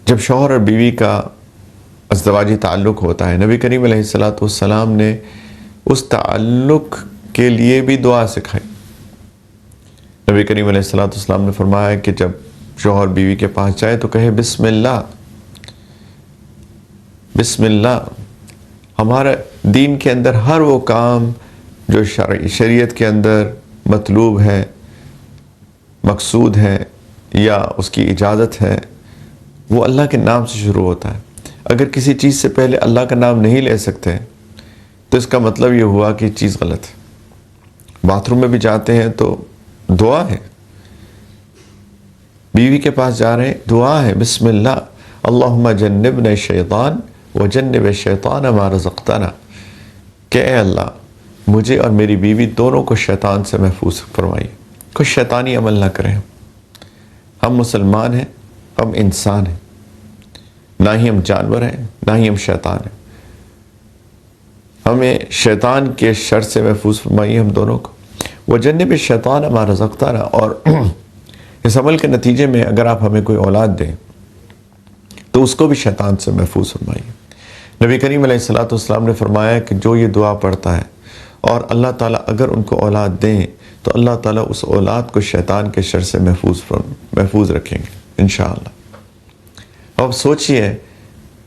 جب شوہر اور بیوی کا ازدواجی تعلق ہوتا ہے، نبی کریم علیہ الصلوۃ والسلام نے اس تعلق کے لیے بھی دعا سکھائی۔ نبی کریم علیہ الصلوۃ والسلام نے فرمایا کہ جب شوہر بیوی کے پاس جائے تو کہے بسم اللہ، بسم اللہ۔ ہمارا دین کے اندر ہر وہ کام جو شریعت کے اندر مطلوب ہے، مقصود ہے یا اس کی اجازت ہے، وہ اللہ کے نام سے شروع ہوتا ہے۔ اگر کسی چیز سے پہلے اللہ کا نام نہیں لے سکتے تو اس کا مطلب یہ ہوا کہ چیز غلط ہے۔ باتھ روم میں بھی جاتے ہیں تو دعا ہے، بیوی کے پاس جا رہے ہیں دعا ہے، بسم اللہ، اللہم جنبنا الشیطان وجنب الشیطان ما رزقتنا، کہ اے اللہ مجھے اور میری بیوی دونوں کو شیطان سے محفوظ فرمائیے، کوئی شیطانی عمل نہ کریں۔ ہم مسلمان ہیں، ہم انسان ہیں، نہ ہی ہم جانور ہیں، نہ ہی ہم شیطان ہیں۔ ہمیں شیطان کے شر سے محفوظ فرمائیے ہم دونوں کو، وجنب الشیطان ما رزقتنا۔ اور اس عمل کے نتیجے میں اگر آپ ہمیں کوئی اولاد دیں تو اس کو بھی شیطان سے محفوظ فرمائیے۔ نبی کریم علیہ الصلوۃ والسلام نے فرمایا کہ جو یہ دعا پڑھتا ہے اور اللہ تعالیٰ اگر ان کو اولاد دیں تو اللہ تعالیٰ اس اولاد کو شیطان کے شر سے محفوظ رکھیں گے انشاءاللہ۔ اب سوچئے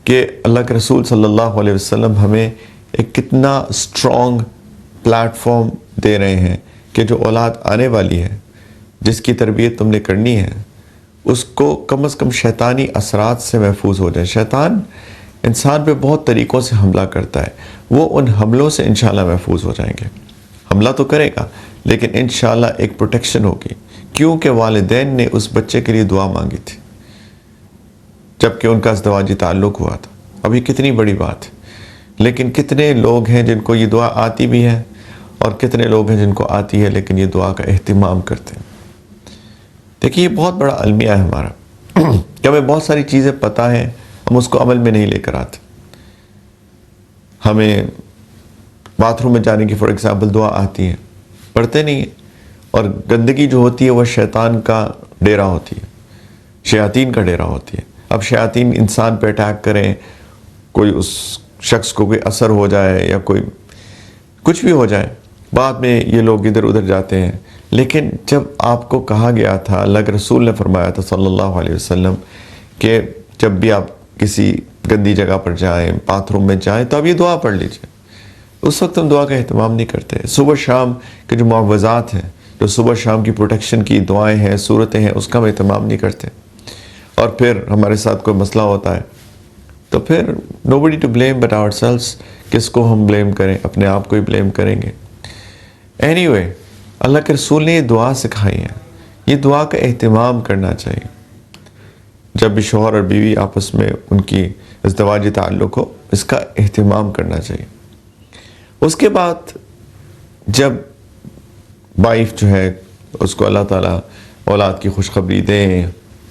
کہ اللہ کے رسول صلی اللہ علیہ وسلم ہمیں ایک کتنا اسٹرانگ پلیٹ فارم دے رہے ہیں کہ جو اولاد آنے والی ہے، جس کی تربیت تم نے کرنی ہے، اس کو کم از کم شیطانی اثرات سے محفوظ ہو جائے۔ شیطان انسان پہ بہت طریقوں سے حملہ کرتا ہے، وہ ان حملوں سے انشاءاللہ محفوظ ہو جائیں گے۔ حملہ تو کرے گا لیکن انشاءاللہ ایک پروٹیکشن ہوگی، کیونکہ والدین نے اس بچے کے لیے دعا مانگی تھی جبکہ ان کا ازدواجی تعلق ہوا تھا۔ اب یہ کتنی بڑی بات ہے، لیکن کتنے لوگ ہیں جن کو یہ دعا آتی بھی ہے اور کتنے لوگ ہیں جن کو آتی ہے لیکن یہ دعا کا اہتمام کرتے ہیں۔ دیکھیے یہ بہت بڑا المیہ ہے ہمارا کہ ہمیں بہت ساری چیزیں پتہ ہیں، ہم اس کو عمل میں نہیں لے کر آتے۔ ہمیں باتھ روم میں جانے کی فار ایگزامپل دعا آتی ہے، پڑھتے نہیں ہیں، اور گندگی جو ہوتی ہے وہ شیطان کا ڈیرا ہوتی ہے، شیاطین کا ڈیرا ہوتی ہے۔ اب شیاطین انسان پہ اٹیک کریں، کوئی اس شخص کو کوئی اثر ہو جائے یا کوئی کچھ بھی ہو جائے، بعد میں یہ لوگ ادھر ادھر جاتے ہیں۔ لیکن جب آپ کو کہا گیا تھا، اللہ کے رسول نے فرمایا تھا صلی اللہ علیہ وسلم کہ جب بھی آپ کسی گندی جگہ پر جائیں، باتھ روم میں جائیں تو آپ یہ دعا پڑھ لیجئے، اس وقت ہم دعا کا اہتمام نہیں کرتے۔ صبح شام کے جو معوذات ہیں، جو صبح شام کی پروٹیکشن کی دعائیں ہیں، صورتیں ہیں، اس کا ہم اہتمام نہیں کرتے۔ اور پھر ہمارے ساتھ کوئی مسئلہ ہوتا ہے تو پھر nobody to blame but ourselves، کس کو ہم بلیم کریں؟ اپنے آپ کو ہی بلیم کریں گے۔ anyway، اللہ کے رسول نے یہ دعا سکھائی ہے، یہ دعا کا اہتمام کرنا چاہیے۔ جب بھی شوہر اور بیوی آپس میں ان کی ازدواجی تعلق ہو، اس کا اہتمام کرنا چاہیے۔ اس کے بعد جب وائف جو ہے اس کو اللہ تعالیٰ اولاد کی خوشخبری دیں،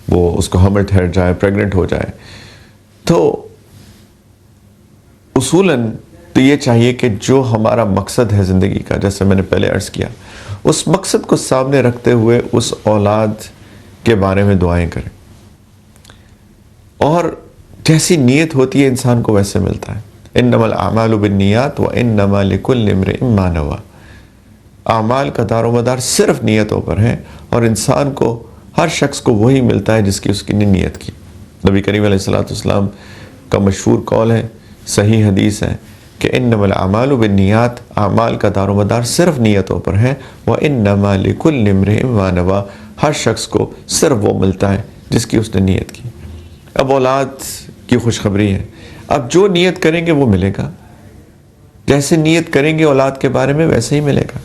وہ اس کو حمل ٹھہر جائے، پریگننٹ ہو جائے، تو اصولاً تو یہ چاہیے کہ جو ہمارا مقصد ہے زندگی کا، جیسے میں نے پہلے عرض کیا، اس مقصد کو سامنے رکھتے ہوئے اس اولاد کے بارے میں دعائیں کریں، اور جیسی نیت ہوتی ہے انسان کو ویسے ملتا ہے۔ انما الاعمال بالنیات وانما لکل امرئ ما نوی، اعمال کا دار و مدار صرف نیتوں پر ہے، اور انسان کو، ہر شخص کو وہی ملتا ہے جس کی اس کی نیت کی۔ نبی کریم علیہ الصلوۃ والسلام کا مشہور قول ہے، صحیح حدیث ہے کہ انما الاعمال بالنیات، اعمال کا دار و مدار صرف نیتوں پر ہے، وانما لکل امرئ ما نوی، ہر شخص کو صرف وہ ملتا ہے جس کی اس نے نیت کی۔ اب اولاد کی خوشخبری ہے، اب جو نیت کریں گے وہ ملے گا، جیسے نیت کریں گے اولاد کے بارے میں ویسے ہی ملے گا۔